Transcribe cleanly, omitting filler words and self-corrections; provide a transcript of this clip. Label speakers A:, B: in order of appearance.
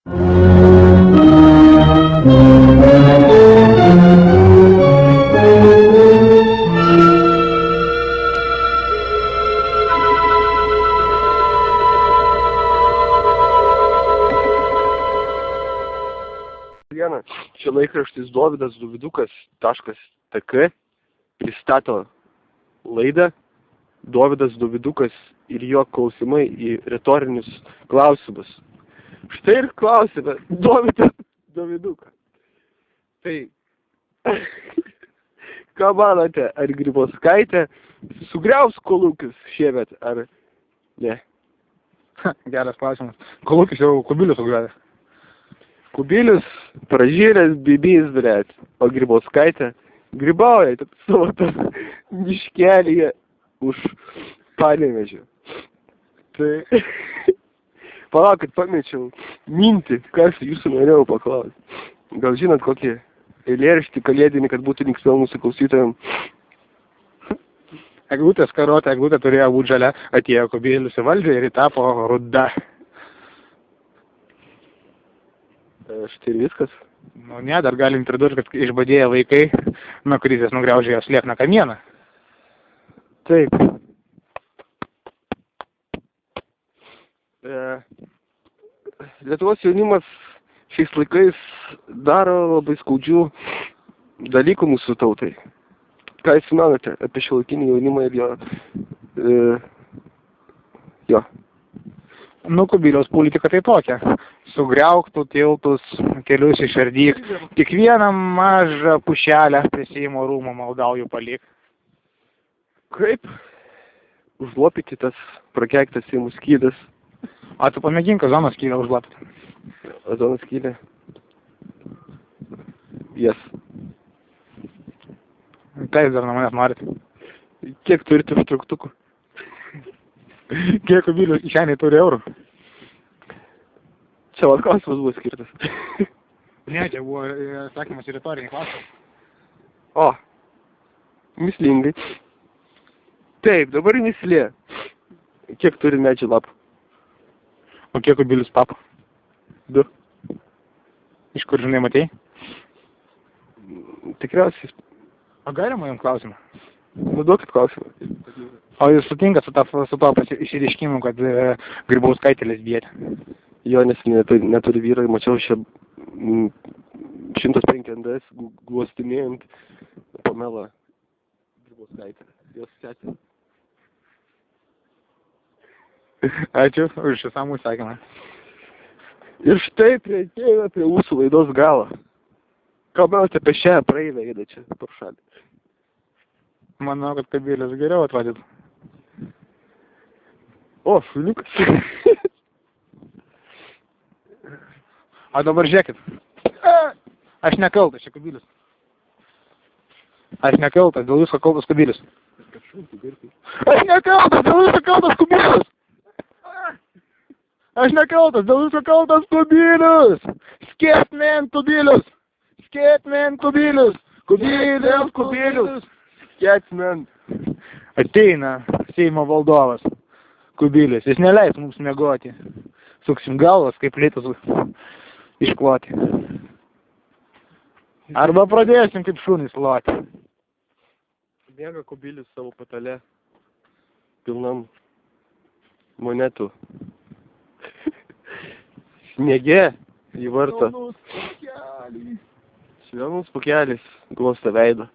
A: Čia laikraštis dovidas-dovidukas.tk pristato laidą Dovydas Dovidukas ir jo klausimai į retorinius klausimus. Štai ir klausime Dovydą Doviduką. Tai, ką manote, ar Grybauskaitė sugriaus kolūkius šiemet, ar ne?
B: Geras klausimas. Kolūkius jau Kubilius sugriavė.
A: Kubilius pražyręs bibys, blėt, o Grybauskaitė grybauja savo tam miškelyje už Panevėžio. Tai, palaukit, pamečiau mintį, kas jūsų norėjau paklausti. Gal žinot kokį eilėraštį kalėdinį, kad būtų linksmiau mūsų klausytojams?
B: Eglutės karota, eglutė turėjo būti žalia, atėjo Kubilius į valdžią ir tapo ruda.
A: Štai ir viskas.
B: Nu ne, dar galim pridurti, kad išbadėję vaikai nuo krizės nugriaužė jos liekną kamieną.
A: Taip. Lietuvos jaunimas šiais laikais daro labai skaudžių dalykų mūsų tautai. Ką jūs manote apie šiuolaikinį jaunimą ir jo?
B: Nu, Kubiliaus politika tai tokia. Sugriauktų tiltus, kelius išardyk. Kiekvieną mažą pušelę prie Seimo rūmų maldauju palik.
A: Kaip užlopyti tas prakeiktas Seimo skydas?
B: A tu pamėgink Ozono skylę užlopyti.
A: Ozono skylę? Yes.
B: Ką jūs dar nuo manęs norit?
A: Kiek turite užtruktukų?
B: Kiek Kubilius kišeniai turi eurų?
A: Čia vat klausimas buvo skirtas.
B: Ne, čia buvo sakymas į retorinį klausimą.
A: O, mislingai. Taip, dabar mislė. Kiek turi medžių lapų?
B: O kiek Kubilius papų?
A: 2.
B: Iš kur žinai matei?
A: Tikriausiai.
B: O galima jums klausimą?
A: Nu, duokit klausimą.
B: O jūs sutinkat su to išreiškimu, kad Grybauskaitė lesbietė?
A: Jo, nes neturi vyro, mačiau šią 105 NDS glostinėjant Pamelą Grybauskaitę. Jos sesė.
B: Ačiū už išsamų įsakymą.
A: Ir štai prieitėjome prie mūsų laidos galo. Kalbėjote apie šią praeivę eidą čia per šalį.
B: Manau, kad Kubilius geriau atrodytų.
A: O, šuniukas.
B: O dabar žiūrėkit. Aš nekaltas, čia Kubilius. Aš nekaltas, dėl visko kaltas Kubilius. Aš nekaltas, dėl visko kaltas Kubilius. Aš nekaltas, dėl visko kaltas Kubilius. Skėtmen Kubilius. Skėtmen Kubilius. Kubilius.
A: Skėtmen.
B: Ateina Seimo valdovas Kubilius. Jis neleis mums miegoti. Suksim galvas, kaip litus iškloti. Arba pradėsim kaip šunys loti.
A: Bėga Kubilius savo patale pilnam monetų. Sniege į vartą. Švelnus pakelis glosto veidą.